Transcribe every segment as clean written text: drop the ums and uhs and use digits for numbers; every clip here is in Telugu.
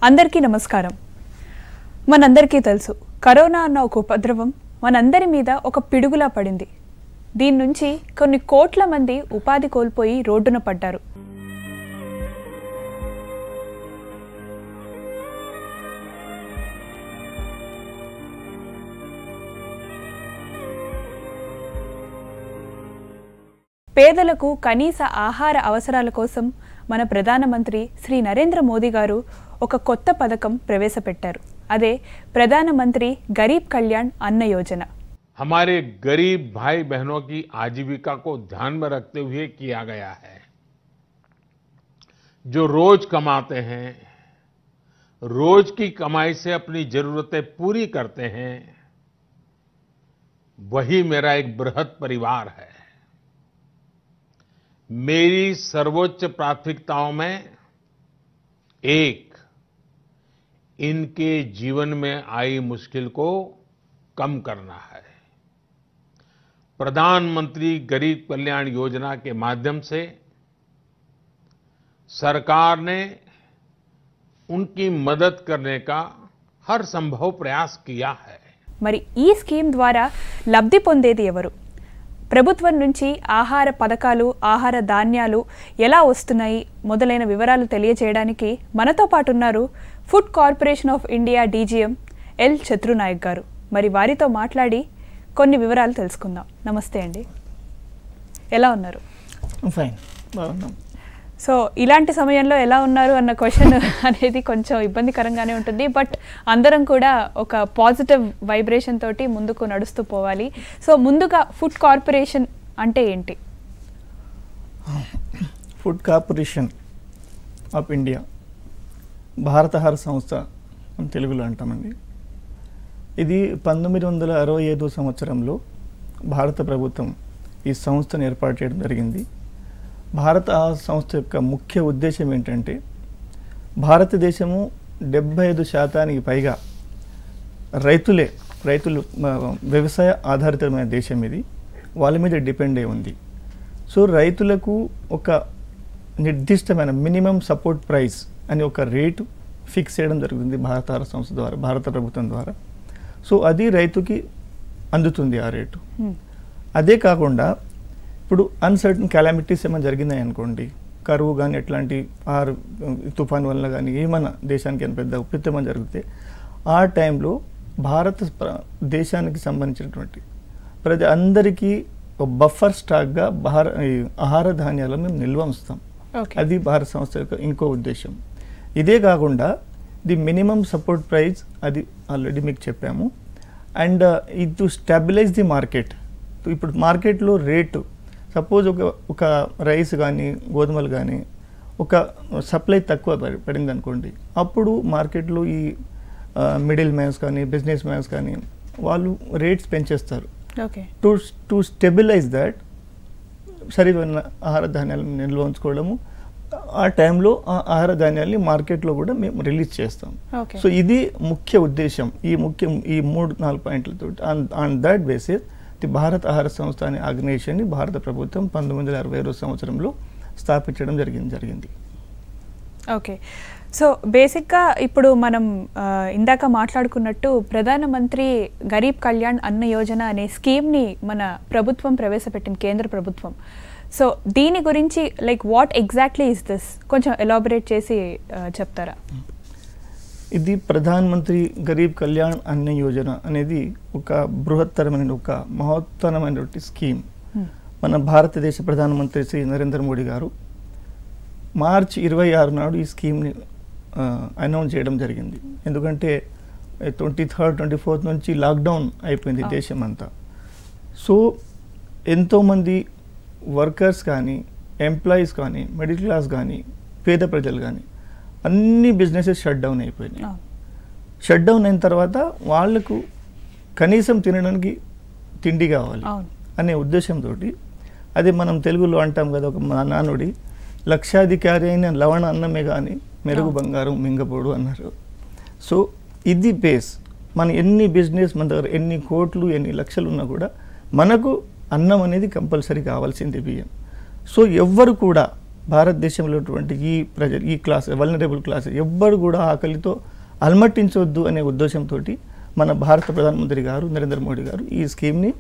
అందరికీ నమస్కారం. మనందరికీ తెలుసు కరోనా అన్న ఒక ఉపద్రవం మనందరి మీద ఒక పిడుగులా పడింది. దీని నుంచి కొన్ని కోట్ల మంది ఉపాధి కోల్పోయి రోడ్డున పడ్డారు. పేదలకు కనీస ఆహార అవసరాల కోసం మన ప్రధానమంత్రి శ్రీ నరేంద్ర మోదీ గారు ఒక కొత్త పథకం ప్రవేశపెట్టారు. అదే ప్రధానమంత్రి गरीब कल्याण अन्न योजना. हमारे गरीब भाई बहनों की आजीविका को ध्यान में रखते हुए किया गया है. जो रोज कमाते हैं, रोज की कमाई से अपनी जरूरतें पूरी करते हैं, वही मेरा एक बृहद परिवार है. मेरी सर्वोच्च प्राथमिकताओं में एक इनके जीवन में आई मुश्किल को कम करना है. प्रधानमंत्री गरीब कल्याण योजना के माध्यम से सरकार ने उनकी मदद करने का हर संभव प्रयास किया है. మరి ఈ స్కీమ్ ద్వారా లబ్ధి పొందేది ఎవరు? ప్రభుత్వం నుంచి ఆహార పథకాలు, ఆహార ధాన్యాలు ఎలా వస్తున్నాయి మొదలైన వివరాలు తెలియజేయడానికి మనతో పాటు ఉన్నారు food corporation of India DGM L Chatru Naik గారు. మరి వారితో మాట్లాడి కొన్ని వివరాలు తెలుసుకుందాం. నమస్తే అండి, ఎలా ఉన్నారు? ఫైన్, బాగున్నాం. సో ఇలాంటి సమయంలో ఎలా ఉన్నారు అన్న క్వశ్చన్ అనేది కొంచెం ఇబ్బందికరంగానే ఉంటుంది. బట్ అందరం కూడా ఒక పాజిటివ్ వైబ్రేషన్ తోటి ముందుకు నడుస్తూ పోవాలి. సో ముందుగా ఫుడ్ కార్పొరేషన్ అంటే ఏంటి? ఫుడ్ కార్పొరేషన్ ఆఫ్ ఇండియా, భారత ఆహార సంస్థ అని తెలుగులో అంటామండి. ఇది 1965 సంవత్సరంలో భారత ప్రభుత్వం ఈ సంస్థను ఏర్పాటు చేయడం జరిగింది. భారత ఆహార సంస్థ యొక్క ముఖ్య ఉద్దేశం ఏంటంటే, భారతదేశము 75% పైగా రైతులు వ్యవసాయ ఆధారితమైన దేశం. ఇది వాళ్ళ మీద డిపెండ్ అయి ఉంది. సో రైతులకు ఒక నిర్దిష్టమైన మినిమం సపోర్ట్ ప్రైస్ అని ఒక రేటు ఫిక్స్ చేయడం జరుగుతుంది భారత ఆహార సంస్థ ద్వారా, భారత ప్రభుత్వం ద్వారా. సో అది రైతుకి అందుతుంది ఆ రేటు. అదే కాకుండా ఇప్పుడు అన్సర్టన్ కెలామిటీస్ ఏమైనా జరిగినాయి అనుకోండి, కరువు కానీ ఎట్లాంటి తుఫాన్ వల్ల కానీ ఏమైనా దేశానికి ఏమైనా పెద్ద ఉపద్రవం జరిగితే ఆ టైంలో భారత దేశానికి సంబంధించినటువంటి ప్రతి అందరికీ ఒక బఫర్ స్టాక్గా ఆహార ధాన్యాలను మేము నిల్వ ఉంచుతాం. అది భారత సంస్థ యొక్క ఇంకో ఉద్దేశం. ఇదే కాకుండా ది మినిమం సపోర్ట్ ప్రైస్ అది ఆల్రెడీ మీకు చెప్పాము. అండ్ ఇది టు స్టెబిలైజ్ ది మార్కెట్. ఇప్పుడు మార్కెట్లో రేటు సపోజ్ ఒక రైస్ కానీ గోధుమలు కానీ ఒక సప్లై తక్కువ పడింది అనుకోండి, అప్పుడు మార్కెట్లో ఈ మిడిల్ మ్యాన్స్ కానీ బిజినెస్ మ్యాన్స్ కానీ వాళ్ళు రేట్స్ పెంచేస్తారు. టు స్టెబిలైజ్ దట్ సరైన ఆహార ధాన్యాలను నిల్వ ఉంచుకోవడము, ఆ టైంలో ఆ ఆహార ధాన్యాల్ని మార్కెట్లో కూడా మేము రిలీజ్ చేస్తాం. సో ఇది ముఖ్య ఉద్దేశం. ఈ 3-4 పాయింట్లతో ఆన్ దట్ బేసిస్ ది భారత ఆహార సంస్థ అనే ఆర్గనైజేషన్ని భారత ప్రభుత్వం 1962 సంవత్సరంలో స్థాపించడం జరిగింది. ఓకే. సో బేసిక్గా ఇప్పుడు మనం ఇందాక మాట్లాడుకున్నట్టు ప్రధానమంత్రి గరీబ్ కళ్యాణ్ అన్న యోజన అనే స్కీమ్ని మన ప్రభుత్వం ప్రవేశపెట్టింది, కేంద్ర ప్రభుత్వం. సో దీని గురించి like what exactly is this, కొంచెం ఎలాబరేట్ చేసి చెప్తారా? ఇది ప్రధానమంత్రి గరీబ్ కళ్యాణ్ అన్న యోజన అనేది ఒక బృహత్తరమైన ఒక మహత్తరమైనటువంటి స్కీమ్. మన భారతదేశ ప్రధానమంత్రి శ్రీ నరేంద్ర మోడీ గారు మార్చి 26 నాడు ఈ స్కీమ్ని అనౌన్స్ చేయడం జరిగింది. ఎందుకంటే 23rd, 24th నుంచి లాక్డౌన్ అయిపోయింది దేశం అంతా. సో ఎంతోమంది వర్కర్స్ కానీ, ఎంప్లాయీస్ కానీ, మిడిల్ క్లాస్ కానీ, పేద ప్రజలు కానీ అన్ని బిజినెసెస్ షట్ డౌన్ అయిపోయినాయి. షట్ డౌన్ అయిన తర్వాత వాళ్లకు కనీసం తినడానికి తిండి కావాలి అనే ఉద్దేశంతో, అది మనం తెలుగులో అంటాం కదా ఒక నానుడి, లక్షాధికారి అయిన లవణ అన్నమే కానీ మెరుగు బంగారం మింగపోడు అన్నారు. సో ఇది బేస్. మన ఎన్ని బిజినెస్, మన దగ్గర ఎన్ని కోట్లు ఎన్ని లక్షలు ఉన్నా కూడా మనకు అన్నం అనేది కంపల్సరీ కావాల్సింది, బియ్యం. సో ఎవ్వరు కూడా భారతదేశంలో ఉన్నటువంటి ఈ ప్రజలు, ఈ క్లాస్ వల్నరబుల్ క్లాస్ ఎవ్వరు కూడా ఆకలితో అల్మట్టించవద్దు అనే ఉద్దేశంతో మన భారత ప్రధానమంత్రి గారు నరేంద్ర మోడీ గారు ఈ స్కీమ్ని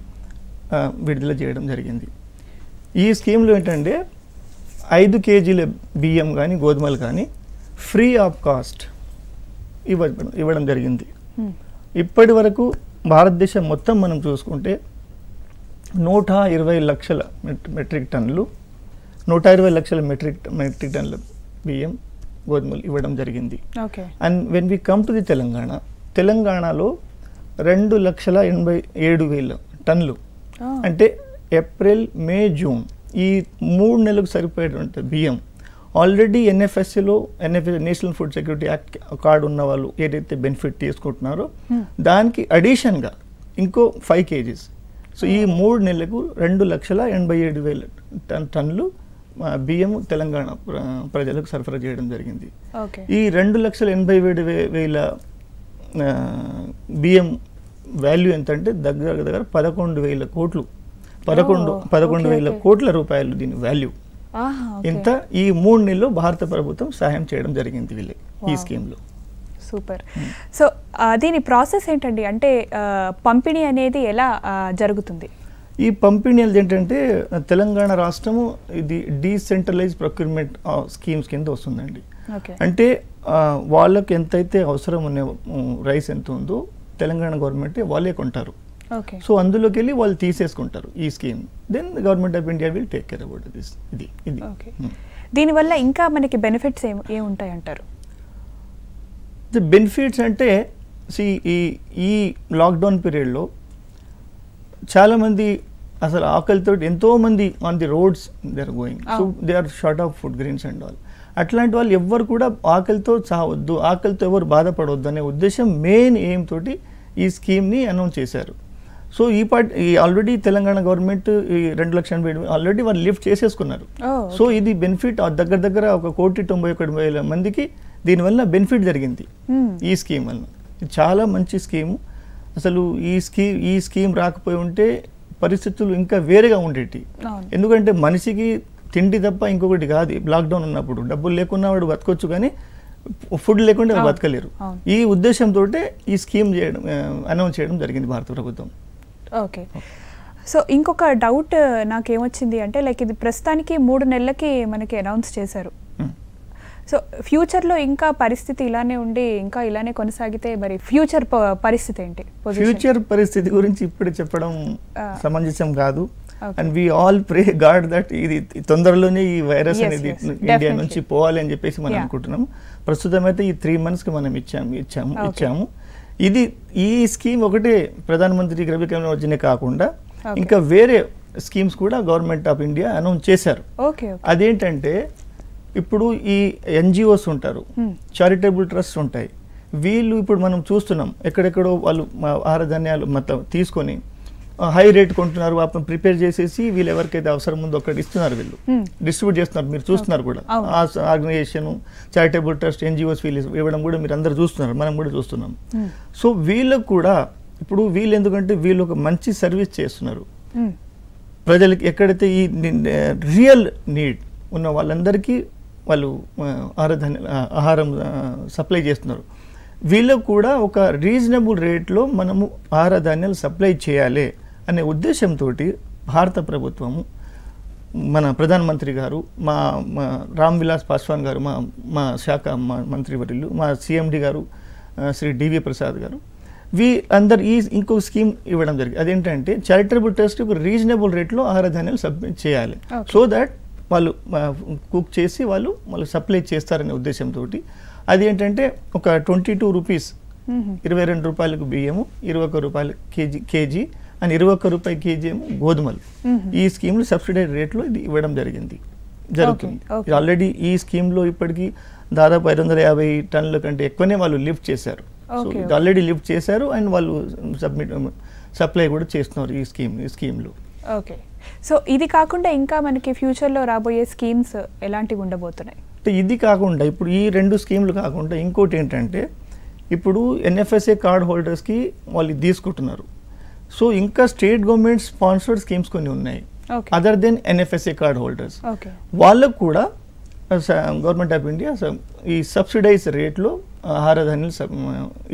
విడుదల చేయడం జరిగింది. ఈ స్కీమ్లో ఏంటంటే 5 కేజీల బియ్యం కానీ గోధుమలు కానీ ఫ్రీ ఆఫ్ కాస్ట్ ఇవ్వడం జరిగింది. ఇప్పటి వరకు భారతదేశం మొత్తం మనం చూసుకుంటే 120 లక్షల మెట్రిక్ టన్నులు 120 లక్షల మెట్రిక్ టన్నుల బియ్యం గోధుమలు ఇవ్వడం జరిగింది. And when we come to the తెలంగాణలో 2,87,000 టన్నులు, అంటే ఏప్రిల్, మే, జూన్ ఈ 3 నెలలకు సరిపోయేటువంటి బియ్యం ఆల్రెడీ ఎన్ఎఫ్ఎస్సిలో national food security act card ఉన్న వాళ్ళు ఏదైతే బెనిఫిట్ తీసుకుంటున్నారో దానికి అడిషన్గా ఇంకో 5 కేజీస్. సో ఈ 3 నెలలకు 2,87,000 టన్నులు బియ్యం తెలంగాణ ప్రజలకు సరఫరా చేయడం జరిగింది. ఈ 2,87,000 బియ్యం వాల్యూ ఎంత అంటే దగ్గర 11,000 కోట్లు, 11,000 కోట్ల రూపాయలు దీని వాల్యూ. ఇంత ఈ 3 నెలల్లో భారత ప్రభుత్వం సహాయం చేయడం జరిగింది వీళ్ళకి ఈ స్కీమ్లో. సూపర్. సో దీని ప్రాసెస్ ఏంటండి, అంటే పంపిణీ అనేది ఎలా జరుగుతుంది? ఈ పంపిణీ ఏంటంటే తెలంగాణ రాష్ట్రము ఇది డీసెంట్రలైజ్ ప్రొక్యూర్మెంట్ స్కీమ్స్ కింద వస్తుందండి. అంటే వాళ్ళకి ఎంతైతే అవసరం ఉన్న రైస్ ఎంత ఉందో తెలంగాణ గవర్నమెంట్ వాళ్ళే కొంటారు. సో అందులోకి వెళ్ళి వాళ్ళు తీసేసుకుంటారు ఈ scheme. Then government of India will take care about this. ఇది దీనివల్ల ఇంకా మనకి బెనిఫిట్స్ ఏముంటాయి అంటారు? ది బెనిఫిట్స్ అంటే ఈ లాక్డౌన్ పీరియడ్లో చాలామంది అసలు ఆకలితో ఎంతోమంది on the roads they are going. So they are short of food grains and all. అట్లాంటి వాళ్ళు ఎవ్వరు కూడా ఆకలితో చావద్దు, ఆకలితో ఎవరు బాధపడవద్దు అనే ఉద్దేశం మెయిన్ ఎయిమ్ తోటి ఈ స్కీమ్ని అనౌన్స్ చేశారు. సో ఈ ఆల్రెడీ తెలంగాణ గవర్నమెంట్ ఈ 2,80,000 ఆల్రెడీ వాళ్ళు లిఫ్ట్ చేసేసుకున్నారు. సో ఇది బెనిఫిట్ దగ్గర 1,91,00,000 మందికి దీనివల్ల బెనిఫిట్ జరిగింది ఈ స్కీమ్ వల్ల. ఇది చాలా మంచి స్కీము. అసలు ఈ స్కీమ్ రాకపోయి ఉంటే పరిస్థితులు ఇంకా వేరేగా ఉండేటి. ఎందుకంటే మనిషికి తిండి తప్ప ఇంకొకటి కాదు. లాక్డౌన్ ఉన్నప్పుడు డబ్బులు లేకున్నా వాడు బతకొచ్చు, కానీ ఫుడ్ లేకుండా బతకలేరు. ఈ ఉద్దేశంతో ఈ స్కీమ్ అనౌన్స్ చేయడం జరిగింది భారత ప్రభుత్వం. ఓకే. సో ఇంకొక డౌట్ నాకేమొచ్చింది అంటే లైక్ ఇది ప్రస్తుతానికి 3 నెలలకి మనకి అనౌన్స్ చేశారు. సో ఫ్యూచర్లో ఇంకా పరిస్థితి ఇలానే ఉండి ఇంకా ఇలానే కొనసాగితే మరి ఫ్యూచర్ పరిస్థితి ఏంటి? ఫ్యూచర్ పరిస్థితి గురించి ఇప్పుడు చెప్పడం సమంజసం కాదు. And we all pray God that ఇది తొందరలోనే ఈ వైరస్ అనేది ఇండియా నుంచి పోవాలి అని చెప్పేసి మనం అనుకుంటున్నాం. ప్రస్తుతం అయితే ఈ 3 months మనం ఇచ్చాము. ఈ స్కీమ్ ఒకటే ప్రధానమంత్రి రబీ కళ్యాణ్ యోజనే కాకుండా ఇంకా వేరే స్కీమ్స్ కూడా గవర్నమెంట్ ఆఫ్ ఇండియా అనౌన్స్ చేశారు. అదేంటంటే ఇప్పుడు ఈ ఎన్జిఓస్ ఉంటారు, చారిటబుల్ ట్రస్ట్ ఉంటాయి. వీళ్ళు ఇప్పుడు మనం చూస్తున్నాం ఎక్కడెక్కడో వాళ్ళు ఆహార ధాన్యాలు మొత్తం తీసుకొని హై రేట్ కొంటున్నారు. ప్రిపేర్ చేసేసి వీళ్ళు ఎవరికైతే అవసరం ఉందో అక్కడ ఇస్తున్నారు, వీళ్ళు డిస్ట్రిబ్యూట్ చేస్తున్నారు. మీరు చూస్తున్నారు కూడా ఆర్గనైజేషన్, చారిటబుల్ ట్రస్ట్, ఎన్జిఓస్ వీళ్ళు ఇవ్వడం కూడా మీరు అందరు చూస్తున్నారు, మనం కూడా చూస్తున్నాం. సో వీళ్ళకు కూడా ఇప్పుడు వీళ్ళు ఎందుకంటే వీళ్ళు ఒక మంచి సర్వీస్ చేస్తున్నారు ప్రజలకి. ఎక్కడైతే ఈ రియల్ నీడ్ ఉన్న వాళ్ళందరికీ వాళ్ళు ఆహారం సప్లై చేస్తున్నారు. వీళ్ళకు కూడా ఒక రీజనబుల్ రేట్లో మనము ఆహార ధాన్యాలు సప్లై చేయాలి అనే ఉద్దేశంతో భారత ప్రభుత్వము, మన ప్రధానమంత్రి గారు, మా రామ్ విలాస్ పాస్వాన్ గారు, మా శాఖ మంత్రివర్యులు, మా సిఎండి గారు శ్రీ డివి ప్రసాద్ గారు, అందరు ఇంకో స్కీమ్ ఇవ్వడం జరిగింది. అదేంటంటే చారిటబుల్ ట్రస్ట్ ఒక రీజనబుల్ రేట్లో ఆహార ధాన్యాలు సప్లై చేయాలి. సో దాట్ వాళ్ళు కుక్ చేసి వాళ్ళు సప్లై చేస్తారనే ఉద్దేశంతో అదేంటంటే ఒక 22 రూపీస్, 22 రూపాయలకు బియ్యము, 21 రూపాయలు కేజీ అండ్ 21 రూపాయల కేజీ ఏమో గోధుమలు. ఈ స్కీమ్లో సబ్సిడైడ్ రేట్లో ఇది ఇవ్వడం జరుగుతుంది. ఆల్రెడీ ఈ స్కీమ్లో ఇప్పటికీ దాదాపు 550 టన్నుల కంటే ఎక్కువనే వాళ్ళు లిఫ్ట్ చేశారు. సో ఇది ఆల్రెడీ లిఫ్ట్ చేశారు అండ్ వాళ్ళు సప్లై కూడా చేస్తున్నారు ఈ స్కీమ్లో. ఓకే. సో ఇది కాకుండా ఇంకా మనకి ఫ్యూచర్లో రాబోయే స్కీమ్స్ ఎలాంటివి ఉండబోతున్నాయి? ఇది కాకుండా ఇప్పుడు ఈ 2 స్కీమ్లు కాకుండా ఇంకోటి ఏంటంటే ఇప్పుడు ఎన్ఎఫ్ఎస్ఏ కార్డ్ హోల్డర్స్కి వాళ్ళు తీసుకుంటున్నారు. సో ఇంకా స్టేట్ గవర్నమెంట్ స్పాన్సర్డ్ స్కీమ్స్ కొన్ని ఉన్నాయి other than NFSA card holders. వాళ్ళకు కూడా గవర్నమెంట్ ఆఫ్ ఇండియా ఈ సబ్సిడైజ్ రేట్లో ఆహార ధాన్యాలు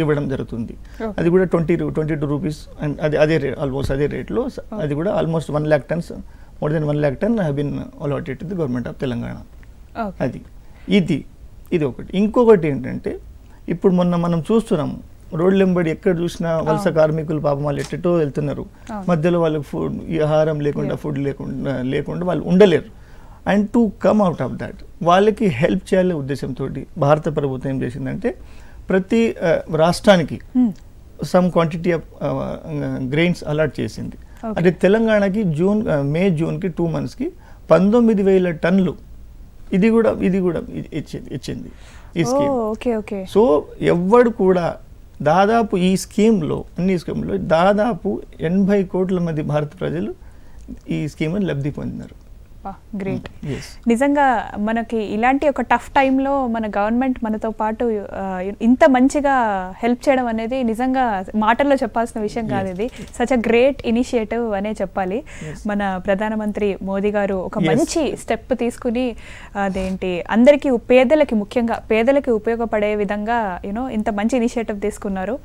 ఇవ్వడం జరుగుతుంది. అది కూడా 22 రూపీస్ అండ్ అదే ఆల్మోస్ట్ అదే రేట్లో అది కూడా almost 1 lakh tons, more than 1 lakh ton have been allotted to the government of Telangana. అది ఇది ఒకటి. ఇంకొకటి ఏంటంటే ఇప్పుడు మొన్న మనం చూస్తున్నాం రోడ్లెంబడి ఎక్కడ చూసినా వలస కార్మికులు పాపం వాళ్ళు ఎట్టో వెళ్తున్నారు, మధ్యలో వాళ్ళకి ఫుడ్ ఈ ఆహారం లేకుండా ఫుడ్ లేకుండా వాళ్ళు ఉండలేరు. And to come out of that వాళ్ళకి హెల్ప్ చేయాలనే ఉద్దేశంతో భారత ప్రభుత్వం ఏం చేసిందంటే ప్రతి రాష్ట్రానికి some quantity of grains allot చేసింది. అంటే తెలంగాణకి మే జూన్కి 2 monthsకి 19,000 టన్నులు ఇది కూడా ఇచ్చింది ఈ స్కీమ్. సో ఎవ్వడు కూడా దాదాపు ఈ స్కీమ్లో అన్ని స్కీమ్లో దాదాపు 80 కోట్ల మంది భారత ప్రజలు ఈ స్కీమ్ని లబ్ధి పొందినారు. గ్రేట్. నిజంగా మనకి ఇలాంటి ఒక టఫ్ టైంలో మన గవర్నమెంట్ మనతో పాటు ఇంత మంచిగా హెల్ప్ చేయడం అనేది నిజంగా మాటల్లో చెప్పాల్సిన విషయం కాదు. ఇది సచ్ అ గ్రేట్ ఇనిషియేటివ్ అనే చెప్పాలి. మన ప్రధానమంత్రి మోదీ గారు ఒక మంచి స్టెప్ తీసుకుని అదేంటి అందరికీ పేదలకి ముఖ్యంగా పేదలకి ఉపయోగపడే విధంగా ఇంత మంచి ఇనిషియేటివ్ తీసుకున్నారు.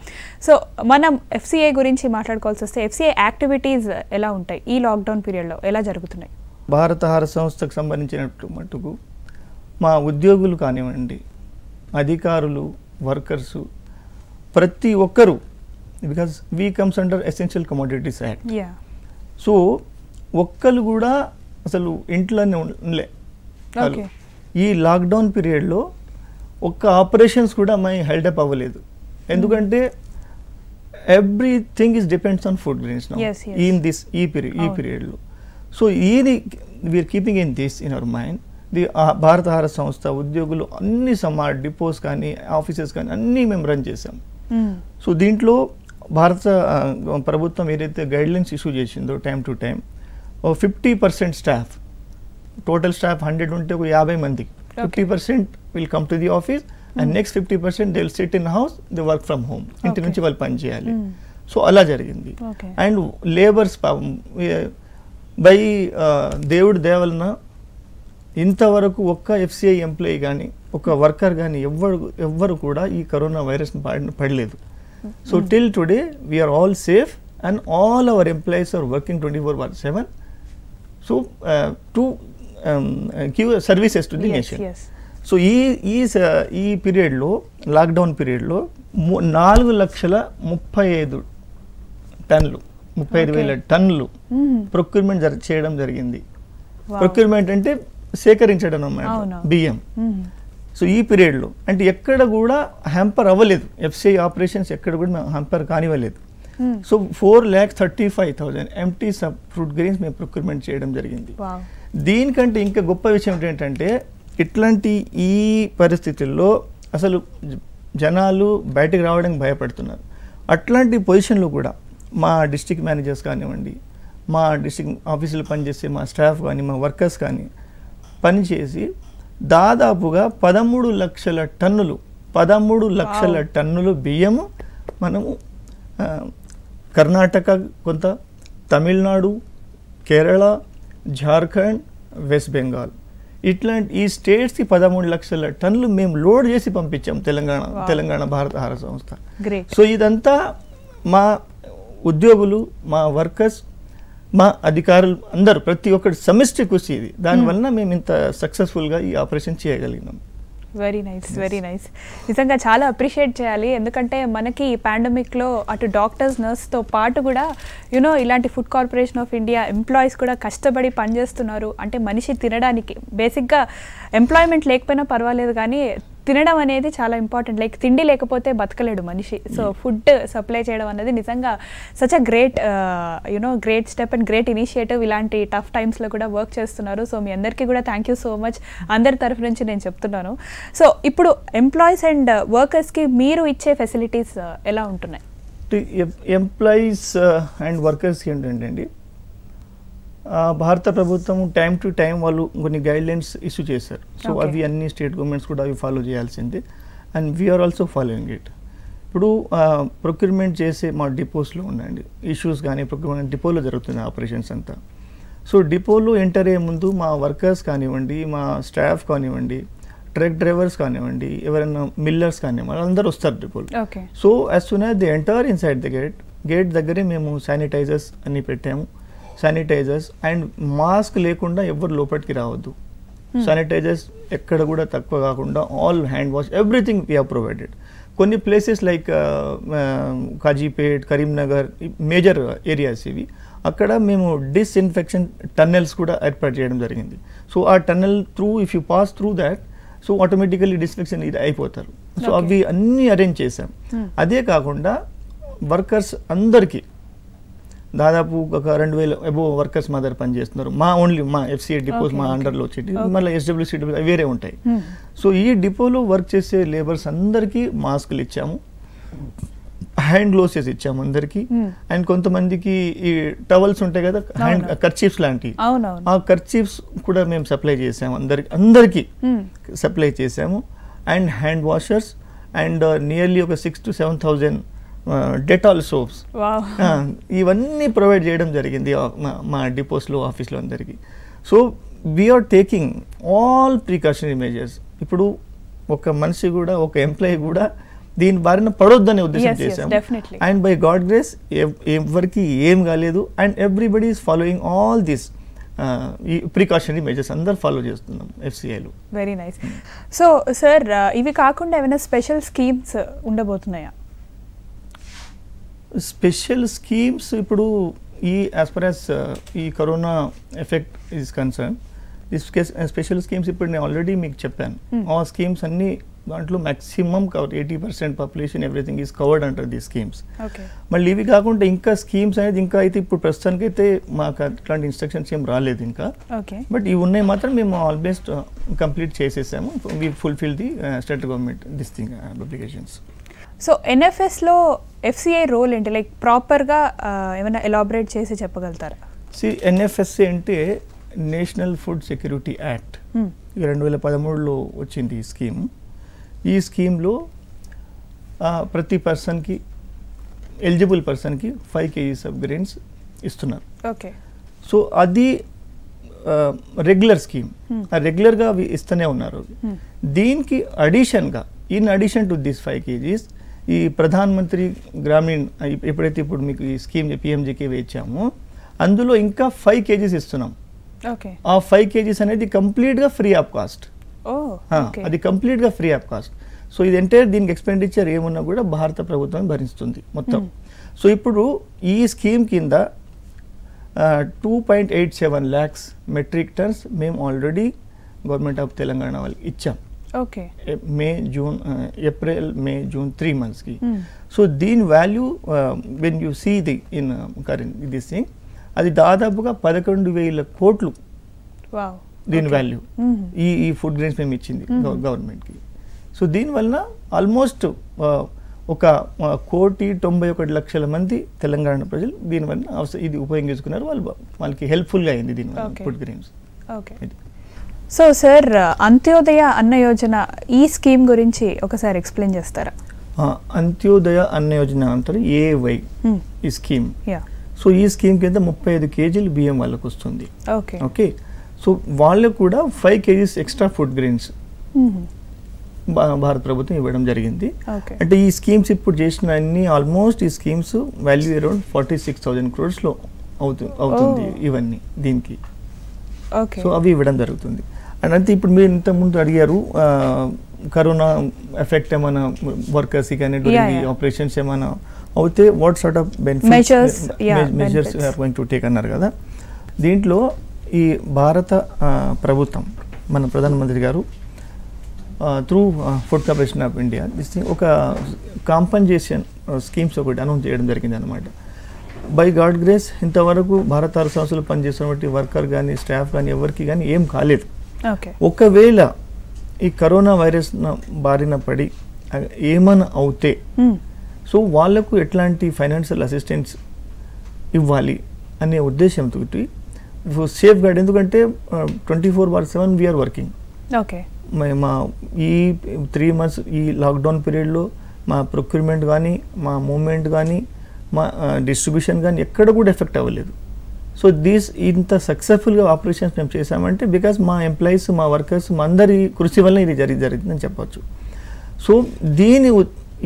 సో మనం FCI గురించి మాట్లాడుకోవాల్సి వస్తే FCI యాక్టివిటీస్ ఎలా ఉంటాయి ఈ లాక్డౌన్ పీరియడ్లో, ఎలా జరుగుతున్నాయి? భారత ఆహార సంస్థకు సంబంధించినట్టు మటుకు మా ఉద్యోగులు కానివ్వండి, అధికారులు, వర్కర్సు, ప్రతి ఒక్కరూ, because we comes under essential commodities act. So ఒక్కరు కూడా అసలు ఇంట్లోనే ఉండలే. ఈ లాక్డౌన్ పీరియడ్లో ఒక్క ఆపరేషన్స్ కూడా మై హెల్డప్ అవ్వలేదు. ఎందుకంటే everything is depends on food grains ఈ పీరియడ్లో. సో ఇది we're keeping in this in our mind. భారత ఆహార సంస్థ ఉద్యోగులు అన్ని డిపోస్ కానీ ఆఫీసెస్ కానీ అన్నీ మేము రన్ చేసాం. సో దీంట్లో భారత ప్రభుత్వం ఏదైతే గైడ్లైన్స్ ఇష్యూ చేసిందో time to time 50% staff, total staff 100 ఉంటే ఒక 50 మందికి 50% will come to the office and next 50% they will SIT in house, they work from home. ఇంటి నుంచి వాళ్ళు పని చేయాలి. సో అలా జరిగింది. అండ్ లేబర్స్ బై దేవుడి దేవలన ఇంతవరకు ఒక్క FCI ఎంప్లాయీ కానీ ఒక వర్కర్ కానీ ఎవ్వరు కూడా ఈ కరోనా వైరస్ పడలేదు. So till today we're all safe and all our employees are working 24/7 so to give services to the nation. So ఈ పీరియడ్లో లాక్డౌన్ పీరియడ్లో 4,35,000 టన్నులు ప్రొక్యూర్మెంట్ చేయడం జరిగింది. ప్రొక్యూర్మెంట్ అంటే సేకరించడం అన్నమాట బియ్యం. సో ఈ పీరియడ్లో అంటే ఎక్కడ కూడా హ్యాంపర్ అవ్వలేదు. FCI ఆపరేషన్స్ ఎక్కడ కూడా హ్యాంపర్ కానివ్వలేదు. So 4,35,000 MTs of fruit grains మేము ప్రొక్యూర్మెంట్ చేయడం జరిగింది. దీనికంటే ఇంకా గొప్ప విషయం ఏంటంటే ఇట్లాంటి ఈ పరిస్థితుల్లో అసలు జనాలు బయటకు రావడానికి భయపడుతున్నారు. అట్లాంటి పొజిషన్లో కూడా మా డిస్ట్రిక్ట్ మేనేజర్స్ కానివ్వండి, మా డిస్ట్రిక్ట్ ఆఫీసులో పనిచేసే మా స్టాఫ్ కానీ మా వర్కర్స్ కానీ పనిచేసి దాదాపుగా 13 లక్షల టన్నులు బియ్యము మనము కర్ణాటక, కొంత తమిళనాడు, కేరళ, జార్ఖండ్, వెస్ట్ బెంగాల్ ఇట్లాంటి ఈ స్టేట్స్కి 13 లక్షల టన్నులు మేము లోడ్ చేసి పంపించాం తెలంగాణ భారత ఆహార సంస్థ. సో ఇదంతా మా ఉద్యోగులు, మా వర్కర్స్, మా అధికారులు అందరూ ప్రతి ఒక్కటి సమిష్టి కృషి. ఇది దానివల్ల మేము ఇంత సక్సెస్ఫుల్గా ఈ ఆపరేషన్ చేయగలిగినాం. Very nice. నిజంగా చాలా అప్రిషియేట్ చేయాలి. ఎందుకంటే మనకి ఈ పాండమిక్లో అటు డాక్టర్స్, నర్స్తో పాటు కూడా ఇలాంటి food corporation of India employees కూడా కష్టపడి పనిచేస్తున్నారు. అంటే మనిషి తినడానికి బేసిక్గా ఎంప్లాయ్మెంట్ లేకపోయినా పర్వాలేదు, కానీ తినడం అనేది చాలా ఇంపార్టెంట్. లైక్ తిండి లేకపోతే బతకలేడు మనిషి. సో ఫుడ్ సప్లై చేయడం అనేది నిజంగా such a great great step and great initiative. ఇలాంటి టఫ్ టైమ్స్లో కూడా వర్క్ చేస్తున్నారు. సో మీ అందరికీ కూడా థ్యాంక్ యూ సో మచ్ అందరి తరఫు నుంచి నేను చెప్తున్నాను. సో ఇప్పుడు ఎంప్లాయీస్ అండ్ వర్కర్స్కి మీరు ఇచ్చే ఫెసిలిటీస్ ఎలా ఉంటున్నాయి? ఎంప్లాయీస్ అండ్ వర్కర్స్కి ఏంటంటే అండి, భారత ప్రభుత్వం టైం టు టైం వాళ్ళు కొన్ని గైడ్లైన్స్ ఇష్యూ చేశారు. సో అవి అన్ని స్టేట్ గవర్నమెంట్స్ కూడా అవి ఫాలో చేయాల్సిందే and we're also following it. ఇప్పుడు ప్రొక్యూర్మెంట్ చేసే మా డిపోస్లో ఉండండి ఇష్యూస్ కానీ ప్రొక్యూర్మెంట్ డిపోలో జరుగుతున్న ఆపరేషన్స్ అంతా సో డిపోలో ఎంటర్ అయ్యే ముందు మా వర్కర్స్ కానివ్వండి, మా స్టాఫ్ కానివ్వండి, ట్రక్ డ్రైవర్స్ కానివ్వండి, ఎవరైనా మిల్లర్స్ కానివ్వండి, అందరూ వస్తారు డిపోలో. Okay. So as soon as the enter inside the gate దగ్గరే మేము శానిటైజర్స్ అన్ని పెట్టాము. శానిటైజర్స్ అండ్ మాస్క్ లేకుండా ఎవరు లోపలికి రావద్దు. శానిటైజర్స్ ఎక్కడ కూడా తక్కువ కాకుండా all hand wash everything we have provided. కొన్ని places like Kazipet, Karimnagar major areas ఇవి, అక్కడ మేము డిస్ఇన్ఫెక్షన్ టన్నెల్స్ కూడా ఏర్పాటు చేయడం జరిగింది. సో ఆ tunnel through if you pass through that so automatically disinfection ఇది అయిపోతారు. సో అవి అన్నీ అరేంజ్ చేసాం. అదే కాకుండా వర్కర్స్ అందరికీ దాదాపు ఒక 2000 అబోవ్ వర్కర్స్ మా దగ్గర పనిచేస్తున్నారు. మా FCI డిపోస్ మా అండర్లో వచ్చేటి, మళ్ళీ SWC డిపోస్ వేరే ఉంటాయి. సో ఈ డిపోలో వర్క్ చేసే లేబర్స్ అందరికీ మాస్కులు ఇచ్చాము, హ్యాండ్ గ్లోవ్స్ ఇచ్చాము అందరికి. అండ్ కొంతమందికి ఈ టవల్స్ ఉంటాయి కదా, హ్యాండ్ కర్చీఫ్స్ లాంటివి, ఆ కర్చీఫ్స్ కూడా మేము సప్లై చేసాము, అందరికి సప్లై చేసాము. And hand washers and nearly ఒక 6,000 to 7,000 డెటాల్ సోప్స్ ఇవన్నీ ప్రొవైడ్ చేయడం జరిగింది మా డిపోస్లో, ఆఫీస్లో అందరికీ. So we're taking all precautionary measures. ఇప్పుడు ఒక మనిషి కూడా, ఒక ఎంప్లాయీ కూడా దీని బారిన పడొద్దనే ఉద్దేశం చేశాం. అండ్ బై గాడ్ గ్రేస్ ఎవరికి ఏం కాలేదు. And everybody is following all this ఈ ప్రికాషనరీ మెజర్స్ అందరు ఫాలో చేస్తున్నాం FCIలో. Very nice. సో సార్, ఇవి కాకుండా ఏమైనా స్పెషల్ స్కీమ్స్ ఉండబోతున్నాయా? స్పెషల్ స్కీమ్స్ ఇప్పుడు యాజ్ పర్ యాజ్ ఈ corona effect is concern, special schemes ఇప్పుడు నేను ఆల్రెడీ మీకు చెప్పాను. ఆ స్కీమ్స్ అన్నీ దాంట్లో maximum 80% population everything is covered under the schemes. మళ్ళీ ఇవి కాకుండా ఇంకా స్కీమ్స్ అనేది ఇంకా అయితే ఇప్పుడు ప్రస్తుతానికి అయితే మాకు అట్లాంటి ఇన్స్ట్రక్షన్స్ ఏం రాలేదు ఇంకా. బట్ ఇవి ఉన్నాయి మాత్రం మేము ఆల్మోస్ట్ కంప్లీట్ చేసేసాము. We fulfil the state government this thing applications. So NFSలో FCI రోల్ ఏంటి, లైక్ ప్రాపర్గా ఏమైనా ఎలాబరేట్ చేసి చెప్పగలుగుతారా? NFS అంటే నేషనల్ ఫుడ్ సెక్యూరిటీ యాక్ట్ 2013లో వచ్చింది ఈ స్కీమ్. ఈ స్కీమ్లో ప్రతి పర్సన్కి, ఎలిజిబుల్ పర్సన్కి 5 kgs ఆఫ్ గ్రెయిన్స్ ఇస్తున్నారు. ఓకే. సో అది రెగ్యులర్ స్కీమ్, రెగ్యులర్గా అవి ఇస్తూనే ఉన్నారు. దీనికి అడిషన్గా, in addition to this 5 kgs, ఈ ప్రధాన్ మంత్రి గ్రామీణ్ ఎప్పుడైతే ఇప్పుడు మీకు ఈ స్కీమ్ PMJKY ఇచ్చామో అందులో ఇంకా 5 kgs ఇస్తున్నాం. ఆ 5 kgs అనేది కంప్లీట్గా ఫ్రీ ఆఫ్ కాస్ట్. అది కంప్లీట్గా ఫ్రీ ఆఫ్ కాస్ట్. సో ఇది ఎంటైర్ దీనికి ఎక్స్పెండిచర్ ఏమున్నా కూడా భారత ప్రభుత్వం భరిస్తుంది మొత్తం. సో ఇప్పుడు ఈ స్కీమ్ కింద 2.87 lakhs మెట్రిక్ టన్స్ మేము ఆల్రెడీ గవర్నమెంట్ ఆఫ్ తెలంగాణ వాళ్ళకి ఇచ్చాం. ఏప్రిల్ మే జూన్ 3 months కి. సో దీని value when you see the in current this thing, అది దాదాపుగా 11,000 కోట్లు దీని వాల్యూ. ఈ ఫుడ్ గ్రెయిన్స్ మేము ఇచ్చింది గవర్నమెంట్కి. సో దీనివల్ల ఆల్మోస్ట్ ఒక 1,91,00,000 మంది తెలంగాణ ప్రజలు దీనివల్ల ఇది ఉపయోగించుకున్నారు. వాళ్ళకి హెల్ప్ఫుల్గా అయింది దీనివల్ల food grains. So sir, Antyodaya అన్న యోజన ఈ స్కీమ్ గురించి ఒకసారి ఎక్స్ప్లెయిన్ చేస్తారా? అంత్యోదయ అన్న యోజన అంటారు AY ఈ స్కీమ్. సో ఈ స్కీమ్ కింద 35 kg బియ్యం వాళ్ళకి వస్తుంది. ఓకే. సో వాళ్ళకు కూడా 5 kgs ఎక్స్ట్రా ఫుడ్ గ్రెయిన్స్ భారత ప్రభుత్వం ఇవ్వడం జరిగింది. అంటే ఈ స్కీమ్స్ ఇప్పుడు చేసిన అన్ని ఆల్మోస్ట్ ఈ స్కీమ్స్ వాల్యూ అరౌండ్ 46,000 crores లో అవుతుంది ఇవన్నీ దీనికి. సో అవి ఇవ్వడం జరుగుతుంది. అండ్ అంటే ఇప్పుడు మీరు ఇంతకుముందు అడిగారు కరోనా ఎఫెక్ట్ ఏమైనా వర్కర్స్కి కానీ డ్యూరింగ్ ఆపరేషన్స్ ఏమైనా అవుతే what sort of measures going to take అన్నారు కదా. దీంట్లో ఈ భారత ప్రభుత్వం, మన ప్రధానమంత్రి గారు through food corporation of India ఒక కాంపన్సేషన్ స్కీమ్స్ ఒకటి అనౌన్స్ చేయడం జరిగింది అనమాట. బై గాడ్ గ్రేస్ ఇంతవరకు భారత ఆరోగ్య సంస్థలు పనిచేస్తున్నటువంటి వర్కర్ కానీ స్టాఫ్ కానీ ఎవరికి కానీ ఏం కాలేదు. ఒకవేళ ఈ కరోనా వైరస్ బారిన పడి ఏమైనా అవుతే సో వాళ్లకు ఎట్లాంటి ఫైనాన్షియల్ అసిస్టెన్స్ ఇవ్వాలి అనే ఉద్దేశంతో సేఫ్ గార్డ్, ఎందుకంటే 24/7 వీఆర్ వర్కింగ్. మా ఈ 3 months ఈ లాక్డౌన్ పీరియడ్లో మా ప్రొక్యూర్మెంట్ కానీ, మా మూవ్మెంట్ కానీ, మా డిస్ట్రిబ్యూషన్ కానీ ఎక్కడ కూడా ఎఫెక్ట్ అవ్వలేదు. సో ఇంత సక్సెస్ఫుల్గా ఆపరేషన్స్ మేము చేసామంటే బికాస్ మా ఎంప్లాయీస్, మా వర్కర్స్, మా అందరి కృషి వల్ల ఇది జరిగిందని చెప్పొచ్చు. సో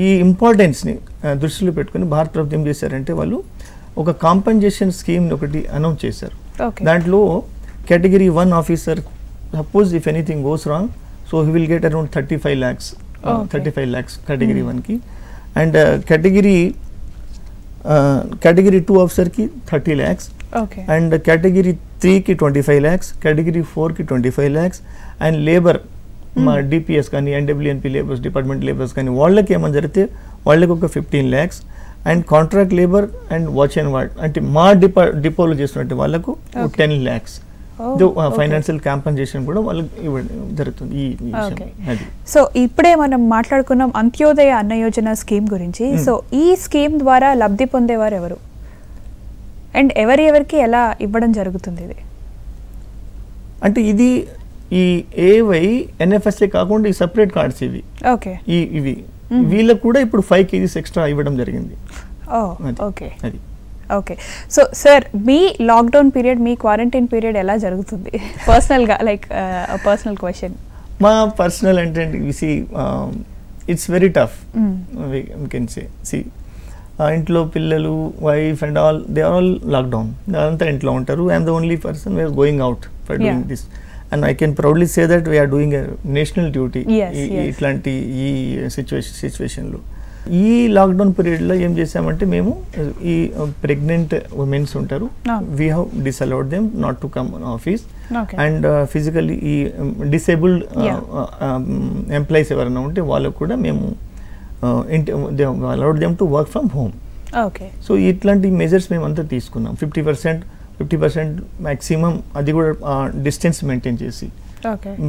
ఈ ఇంపార్టెన్స్ని దృష్టిలో పెట్టుకుని భారత ప్రభుత్వం ఏం చేశారంటే వాళ్ళు ఒక కాంపెన్సేషన్ స్కీమ్ని ఒకటి అనౌన్స్ చేశారు. దాంట్లో category 1 officer suppose if anything goes wrong, so he will get around 35 lakhs category 1కి, అండ్ కేటగిరీ 2 ఆఫీసర్కి 30 lakhs, అండ్ కేటగిరీ 3కి 25 lakhs, కేటగిరీ 4కి 25 lakhs, అండ్ లేబర్ మా డిపిఎస్ కానీ ఎన్డబ్ల్యూఎన్పి లేబర్స్, డిపార్ట్మెంట్ లేబర్స్ కానీ వాళ్ళకి ఏమైనా జరిగితే వాళ్ళకి ఒక 15 lakhs, and contract labour and watch and ward అంటే మా డిపోలో చేస్తున్నట్టు వాళ్ళకు 10 lakhs. ఫైనాన్షియల్ కాంపెన్సేషన్ కూడా వాళ్ళకి ఇవ్వడం జరుగుతుంది ఈ విషయం. సో ఇప్పుడే మనం మాట్లాడుకున్నాం అంత్యోదయ అన్న యోజన స్కీమ్ గురించి. సో ఈ స్కీమ్ ద్వారా లబ్ధి పొందేవారు ఎవరు అండ్ ఎవరికి ఎలా ఇవ్వడం జరుగుతుంది? ఇది అంటే ఇది ఈ ఏవై ఎన్ఎఫ్ఎస్ఏ కాకుండా ఈ సపరేట్ కార్డ్స్ ఇవి. ఓకే, ఇవి వీళ్ళకు కూడా ఇప్పుడు 5 kgs ఎక్స్ట్రా ఇవ్వడం జరిగింది. Okay okay. సో సార్, మీ లాక్డౌన్ పీరియడ్, మీ క్వారంటైన్ పీరియడ్ ఎలా జరుగుతుంది పర్సనల్గా? Like personal question. మా పర్సనల్ అంటే it's very tough we can say. ఇంట్లో పిల్లలు, wife and all they are all lockdown, అంతా ఇంట్లో ఉంటారు. I'm the only person we're going out for doing this, and I can proudly say that we're doing a national duty ఇట్లాంటి ఈ సిచ్యువేషన్లో. ఈ లాక్డౌన్ పీరియడ్లో ఏం చేసామంటే మేము ఈ ప్రెగ్నెంట్ ఉమెన్స్ ఉంటారు, we have disallowed them not to cum office, and physically ఈ డిసేబుల్డ్ ఎంప్లాయీస్ ఎవరైనా ఉంటే వాళ్ళకు కూడా మేము allowed them to work from home. So ఇట్లాంటి మెజర్స్ మేము అంతా తీసుకున్నాం. 50% మ్యాక్సిమం, అది కూడా డిస్టెన్స్ మెయింటైన్ చేసి.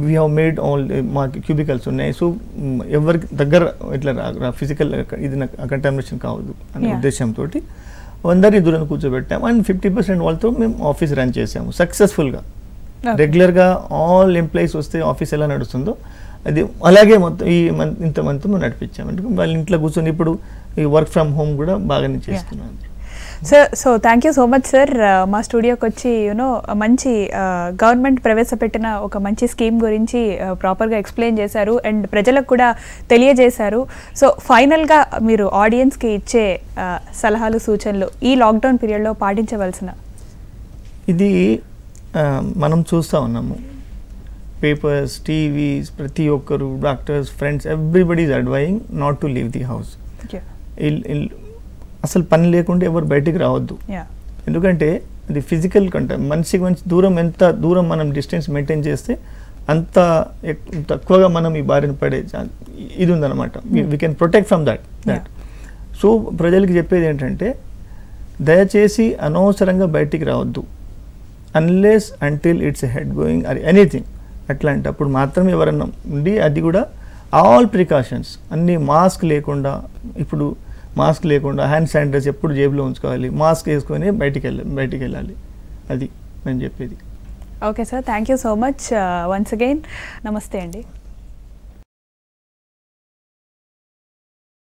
వీ హ్యావ్ మేడ్ ఆల్ మాకు క్యూబికల్స్ ఉన్నాయి. సో ఎవరికి దగ్గర ఇట్లా ఫిజికల్ ఇది కంటామినేషన్ కావద్దు అనే ఉద్దేశంతో అందరినీ దూరం కూర్చోబెట్టాము. అండ్ 50% వాళ్ళతో మేము ఆఫీస్ రన్ చేసాము సక్సెస్ఫుల్గా. రెగ్యులర్గా ఆల్ ఎంప్లాయీస్ వస్తే ఆఫీస్ ఎలా నడుస్తుందో అది అలాగే మొత్తం ఇంత మంత్ మేము నడిపించాము. అంటే వాళ్ళ ఇంట్లో కూర్చొని ఇప్పుడు ఈ వర్క్ ఫ్రమ్ హోమ్ కూడా బాగానే చేస్తున్నాను. Sir, so thank you so much sir, మా స్టూడియోకి వచ్చి మంచి గవర్నమెంట్ ప్రవేశపెట్టిన ఒక మంచి స్కీమ్ గురించి ప్రాపర్గా ఎక్స్ప్లెయిన్ చేశారు అండ్ ప్రజలకు కూడా తెలియజేశారు. సో ఫైనల్గా మీరు ఆడియన్స్కి ఇచ్చే సలహాలు, సూచనలు ఈ లాక్డౌన్ పీరియడ్లో పాటించవలసిన? ఇది మనం చూస్తూ ఉన్నాము, పేపర్స్, టీవీస్, ప్రతి ఒక్కరు, doctors, friends, everybody is advising not to leave the house. అసలు పని లేకుండా ఎవరు బయటికి రావద్దు. ఎందుకంటే అది ఫిజికల్ కంటే మనిషికి దూరం, ఎంత దూరం మనం డిస్టెన్స్ మెయింటైన్ చేస్తే అంత తక్కువగా మనం ఈ బారిన పడే ఇది ఉందన్నమాట. We can protect from that. So ప్రజలకి చెప్పేది ఏంటంటే దయచేసి అనవసరంగా బయటికి రావద్దు, unless until it's head going or anything. అట్లాంటప్పుడు మాత్రమే ఎవరన్నా ఉండి, అది కూడా ఆల్ ప్రికాషన్స్ అన్నీ, మాస్క్ లేకుండా, ఇప్పుడు మాస్క్ లేకుండా హ్యాండ్ శానిటైజర్ ఎప్పుడు జేబులో ఉంచుకోవాలి, మాస్క్ వేసుకొని బయటికి వెళ్ళాలి. అది నేను చెప్పేది. Okay sir, thank you so much once again. నమస్తే అండి.